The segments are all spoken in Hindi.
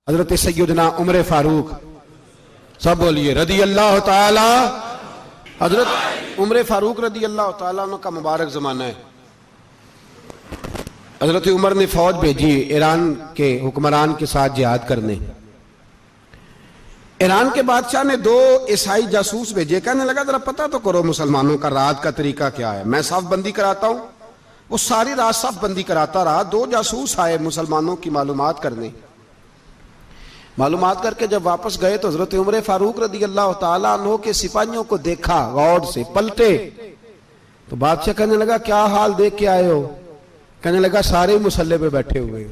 हजरत सैयदना उमर फारूक, सब बोलिए रदी अल्लाह ताला। हजरत उमर फारूक रदी अल्लाह ताला का मुबारक जमाना है। हजरत उमर ने फौज भेजी ईरान के हुक्मरान के साथ जिहाद करने। ईरान के बादशाह ने 2 ईसाई जासूस भेजे, कहने लगा जरा पता तो करो मुसलमानों का रात का तरीका क्या है, मैं साफ बंदी कराता हूं। वो सारी रात साफ बंदी कराता रहा। 2 जासूस आए मुसलमानों की मालूमात करने। मालूमात करके जब वापस गए तो हजरत उमर फारूक रदी अल्लाह ताला अन्हु के सिपाहियों को देखा, गौर से पलटे तो बादशाह कहने लगा क्या हाल देख के आए हो? कहने लगा सारे मुसल्ले पे बैठे हुए,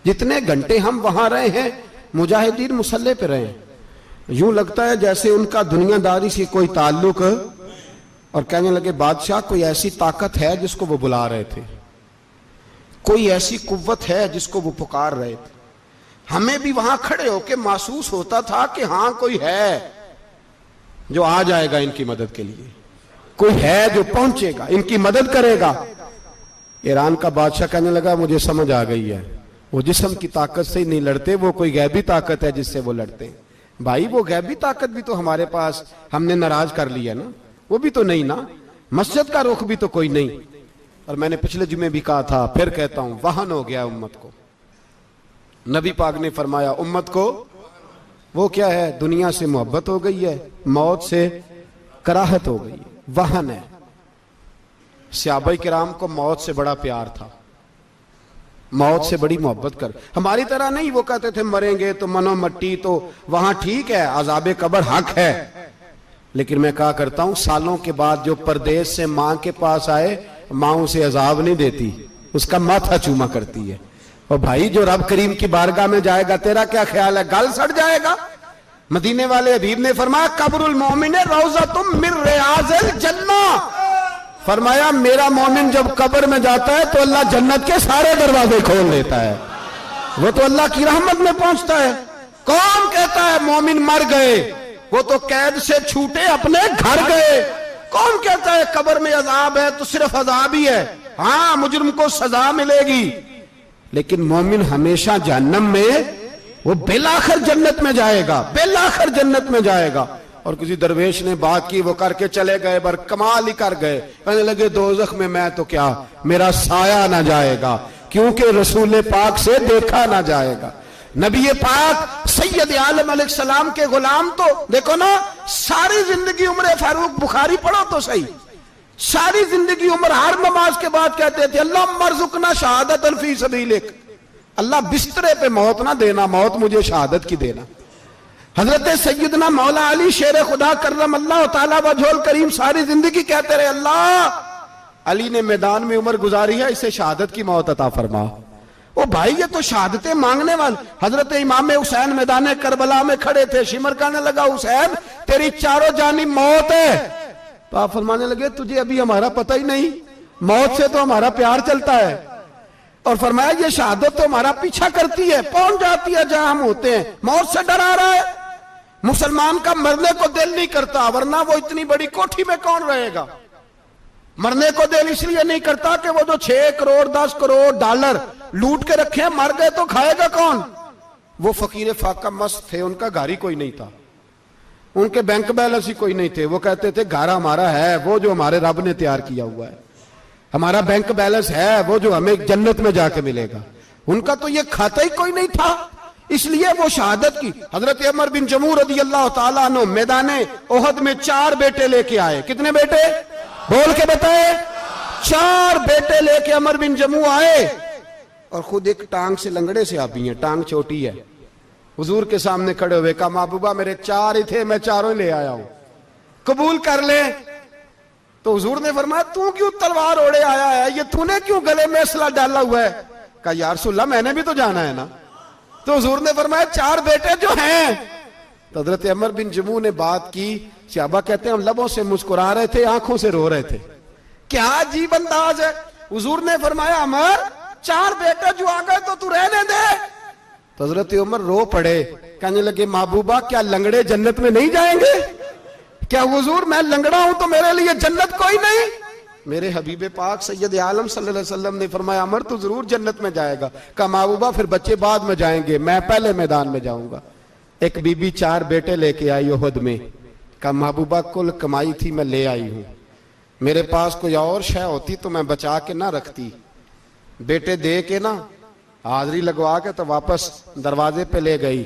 जितने घंटे हम वहां रहे हैं मुजाहिदीन मुसल्ले पे रहे, यूं लगता है जैसे उनका दुनियादारी से कोई ताल्लुक। और कहने लगे बादशाह कोई ऐसी ताकत है जिसको वो बुला रहे थे, कोई ऐसी कुव्वत है जिसको वो पुकार रहे थे। हमें भी वहां खड़े होकर महसूस होता था कि हां कोई है जो आ जाएगा इनकी मदद के लिए, कोई है जो पहुंचेगा इनकी मदद करेगा। ईरान का बादशाह कहने लगा मुझे समझ आ गई है, वो जिस्म की ताकत से ही नहीं लड़ते, वो कोई गैबी ताकत है जिससे वो लड़ते हैं। भाई वो गैबी ताकत भी तो हमारे पास हमने नाराज कर लिया ना, वो भी तो नहीं ना, मस्जिद का रुख भी तो कोई नहीं। और मैंने पिछले जुमे भी कहा था, फिर कहता हूं, वाहन हो गया उम्मत को। नबी पाक ने फरमाया उम्मत को वो क्या है, दुनिया से मोहब्बत हो गई है, मौत से कराहत हो गई है, वाहन है। सहाबाए किराम को मौत से बड़ा प्यार था, मौत से बड़ी मोहब्बत कर। हमारी तरह नहीं, वो कहते थे मरेंगे तो मनो मट्टी, तो वहां ठीक है, अजाबे कब्र हक है। लेकिन मैं कहा करता हूं सालों के बाद जो परदेश से मां के पास आए, मां उसे अजाब नहीं देती, उसका माथा चूमा करती है। और भाई जो रब करीम की बारगाह में जाएगा, तेरा क्या ख्याल है, गल सड़ जाएगा? मदीने वाले हबीब ने फरमाया कब्रुल मोमिन रौज़तुम मिन रियाज़िल जन्ना, फरमाया मेरा मोमिन जब कब्र में जाता है तो अल्लाह जन्नत के सारे दरवाजे खोल देता है, वो तो अल्लाह की रहमत में पहुंचता है। कौन कहता है मोमिन मर गए, वो तो कैद से छूटे अपने घर गए। कौन कहता है कब्र में अजाब है तो सिर्फ अजाब ही है, हाँ मुजरिम को सजा मिलेगी, लेकिन मोमिन हमेशा जहन्नम में, वो बेलाखिर जन्नत में जाएगा, बेलाखिर जन्नत में जाएगा। और किसी दरवेश ने बात की, वो करके चले गए, पर कमाल ही कर गए, कहने लगे दोज़ख में मैं तो क्या, मेरा साया ना जाएगा, क्योंकि रसूल पाक से देखा ना जाएगा। नबी पाक सैयद आलम अलैहिस्सलाम के गुलाम तो देखो ना, सारी जिंदगी उमर फारूक, बुखारी पढ़ो तो सही, सारी जिंदगी उम्र हर नमाज के बाद कहते थे अल्लाह मरजुकना शहादतन फी सबीलिक, अल्लाह बिस्तरे पे मौत ना देना, मौत मुझे शहादत की देना। हजरत सैयदना मौला अली शेर खुदा करम अल्लाह ताला वजहुल करीम सारी जिंदगी कहते रहे अल्लाह अली ने मैदान में उम्र गुजारी है, इसे शहादत की मौत अता फरमा। ओ भाई ये तो शहादतें मांगने वाले। हजरत इमाम हुसैन मैदान करबला में खड़े थे, शिमर कहने लगा हुसैन तेरी चारों जानी मौत है, तो आप फरमाने लगे तुझे अभी हमारा पता ही नहीं, मौत से तो हमारा प्यार चलता है। और फरमाया ये शहादत तो हमारा पीछा करती है, पहुंच जाती है जहां हम होते हैं, मौत से डरा रहा है। मुसलमान का मरने को दिल नहीं करता, वरना वो इतनी बड़ी कोठी में कौन रहेगा। मरने को दिल इसलिए नहीं करता कि वो जो 6 करोड़ 10 करोड़ डॉलर लूट के रखे, मर गए तो खाएगा कौन। वो फकीर फाका मस्त थे, उनका घर ही कोई नहीं था, उनके बैंक बैलेंस ही कोई नहीं थे। वो कहते थे घर हमारा है वो जो हमारे रब ने तैयार किया हुआ है, हमारा बैंक बैलेंस है वो जो हमें जन्नत में जाके मिलेगा। उनका तो ये खाता ही कोई नहीं था, इसलिए वो शहादत की। हजरत उमर बिन जमू रदी अल्लाह ताला अन्हु मैदाने ओहद में 4 बेटे लेके आए। कितने बेटे बोल के बताए? 4 बेटे लेके उमर बिन जमू आए, और खुद एक टांग से लंगड़े से आप ही हैं, टांग छोटी है। हुजूर के सामने खड़े हुए कहा महबूबा मेरे 4 ही थे, मैं 4 ही ले आया हूं, कबूल कर ले। तो हुजूर ने फरमाया तू क्यों तलवार ओढ़े आया है, ये तूने क्यों गले में असला डाला हुआ है? कहा या रसूलल्लाह मैंने भी तो जाना है ना। तो हुजूर ने फरमाया 4 बेटे जो हैं। तो हजरत उमर बिन जमू ने बात की, सहाबा कहते हैं हम लबों से मुस्कुरा रहे थे, आंखों से रो रहे थे, क्या अजीब अंदाज है। हुजूर ने फरमाया उमर 4 बेटे जो आ गए तो तू रहने दे। तो हजरत उमर रो पड़े, कहने लगे महबूबा क्या लंगड़े जन्नत में नहीं जाएंगे? क्या हुजूर मैं लंगड़ा हूं तो मेरे लिए जन्नत कोई नहीं? मेरे हबीब पाक सैयद आलम सल्लल्लाहु अलैहि वसल्लम ने फरमाया अमर तो जरूर जन्नत में जाएगा। कहा महबूबा फिर बच्चे बाद में जाएंगे, मैं पहले मैदान में जाऊंगा। एक बीबी 4 बेटे लेके आई उहद में। कहा महबूबा कुल कमाई थी मैं ले आई हूं, मेरे पास कोई और शय होती तो मैं बचा के ना रखती। बेटे दे के ना हाजिरी लगवा के तो वापस दरवाजे पे ले गई।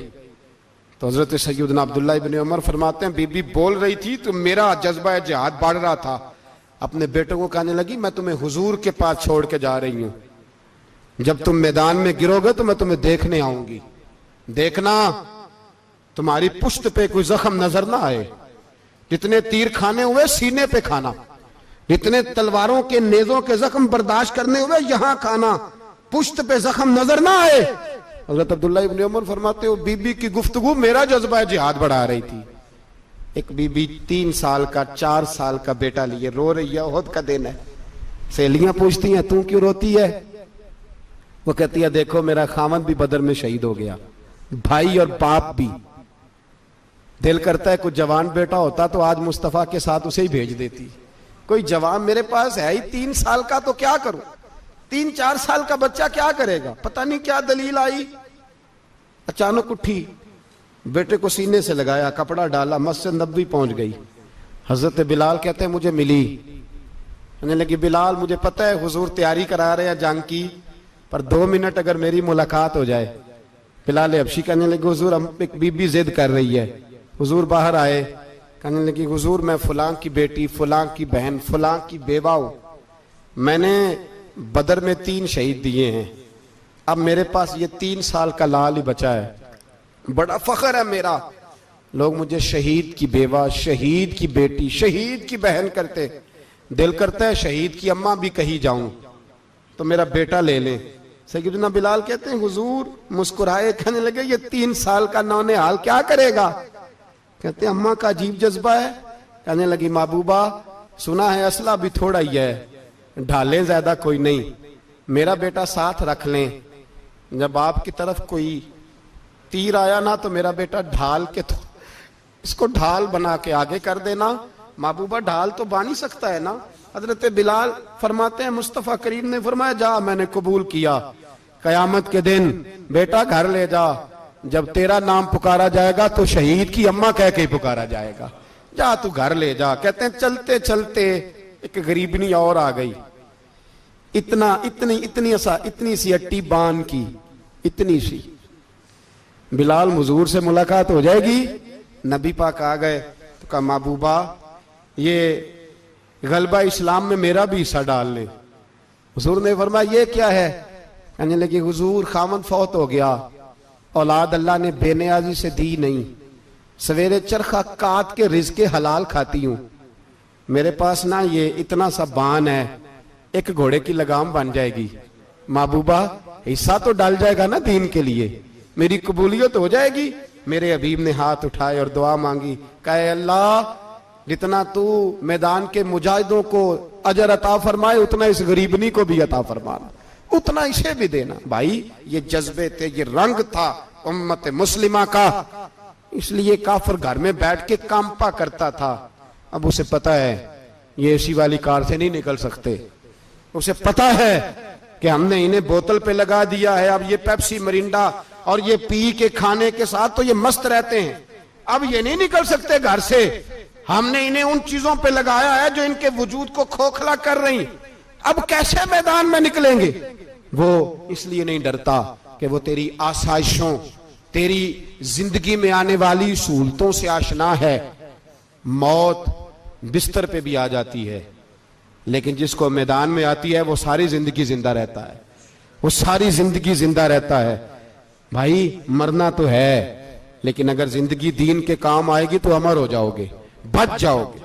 तो हजरत सैयदना अब्दुल्ला इब्न उमर फरमाते हैं बीबी बोल रही थी तो मेरा जज्बा जिहाद बढ़ रहा था। अपने बेटों को कहने लगी मैं तुम्हें हुजूर के पास छोड़ के जा रही हूं, जब तुम मैदान में गिरोगे तो मैं तुम्हें देखने आऊंगी, देखना तुम्हारी पुश्त पे कोई जख्म नजर ना आए। जितने तीर खाने हुए सीने पे खाना, जितने तलवारों के नेजों के जख्म बर्दाश्त करने हुए यहां खाना, पुश्त पे जख्म नजर ना आए। हजरत अब्दुल्ला इब्न उमर फरमाते हो बीबी की गुफ्तगू मेरा जज्बा जिहाद बढ़ा रही थी। एक बीबी 3 साल का 4 साल का बेटा लिए रो रही है, ओहद का दिन है। सहेलियां पूछती हैं तू क्यों रोती है? वो कहती है देखो मेरा खामद भी बदर में शहीद हो गया, भाई और बाप भी। दिल करता है कोई जवान बेटा होता तो आज मुस्तफा के साथ उसे ही भेज देती। कोई जवान मेरे पास है ही 3 साल का तो क्या करूं, 3-4 साल का बच्चा क्या करेगा? पता नहीं क्या दलील आई, अचानक उठी, बेटे को सीने से लगाया, कपड़ा डाला, मस्जिद नबवी पहुंच गई। हजरत बिलाल कहते हैं मुझे मिली, कहने लगी बिलाल मुझे पता है हुजूर तैयारी करा रहे हैं जंग की, पर 2 मिनट अगर मेरी मुलाकात हो जाए। बिलाल हबशी कहने लगे हुजूर हम एक बीबी जिद कर रही है। हुजूर बाहर आए, कहने लगी हुजूर मैं फलां की बेटी, फलां की बहन, फलां की बेवा हूं, मैंने बदर में 3 शहीद दिए हैं, अब मेरे पास ये 3 साल का लाल ही बचा है, बड़ा फख्र है मेरा। लोग मुझे शहीद की बेवा, शहीद की बेटी, शहीद की बहन करते, दिल करता है शहीद की अम्मा भी कहीं जाऊं तो मेरा बेटा ले ले। सैयदना बिलाल कहते हैं हुजूर मुस्कुराए, कहने लगे ये 3 साल का नौनिहाल क्या करेगा? कहते हैं अम्मा का अजीब जज्बा है। कहने लगी महबूबा सुना है असला भी थोड़ा ही है, ढाले ज्यादा कोई नहीं, मेरा बेटा साथ रख लें, जब आपकी तरफ कोई तीर आया ना तो मेरा बेटा ढाल के तो इसको ढाल बना के आगे कर देना। महबूबा ढाल तो बन ही सकता है ना। हजरत बिलाल फरमाते हैं मुस्तफा करीम ने फरमाया जा मैंने कबूल किया, कयामत के दिन बेटा घर ले जा, जब तेरा नाम पुकारा जाएगा तो शहीद की अम्मा कह के पुकारा जाएगा, जा तू घर ले जा। कहते हैं चलते चलते एक गरीबनी और आ गई, इतनी सी अट्टी बान की, इतनी सी। बिलाल हुजूर से मुलाकात हो जाएगी, नबी पाक आ गए तो कहा महबूबा ये गलबा इस्लाम में मेरा भी हिस्सा डाल ले। हुजूर ने फरमाया ये क्या है? कहने लगी हुजूर खामद फौत हो गया, औलाद अल्लाह ने बेनियाजी से दी नहीं, सवेरे चरखा काट के रिज़्क़े हलाल खाती हूं, मेरे पास ना ये इतना सा बान है, एक घोड़े की लगाम बन जाएगी, महबूबा हिस्सा तो डाल जाएगा ना दीन के लिए, मेरी कबूलियत हो जाएगी। मेरे हबीब ने हाथ उठाए और दुआ मांगी, कहे अल्लाह जितना तू मैदान के मुजाहिदों को अजर अता फरमाए उतना इस गरीबनी को भी अता फरमाना, उतना इसे भी देना। भाई ये जज्बे थे, ये रंग था उम्मत मुस्लिमा का, इसलिए काफिर घर में बैठ के कांपा करता था। अब उसे पता है ये एसी वाली कार से नहीं निकल सकते, उसे पता है कि हमने इन्हें बोतल पे लगा दिया है, अब ये पेप्सी मरिंडा और ये पी के खाने के साथ तो ये मस्त रहते हैं, अब ये नहीं निकल सकते घर से, हमने इन्हें उन चीजों पे लगाया है जो इनके वजूद को खोखला कर रही, अब कैसे मैदान में निकलेंगे? वो इसलिए नहीं डरता कि वो तेरी आसाइशों, तेरी जिंदगी में आने वाली सहूलतों से आशना है। मौत बिस्तर पे भी आ जाती है, लेकिन जिसको मैदान में आती है वो सारी जिंदगी जिंदा रहता है, वो सारी जिंदगी जिंदा रहता है। भाई मरना तो है, लेकिन अगर जिंदगी दीन के काम आएगी तो अमर हो जाओगे, बच जाओगे।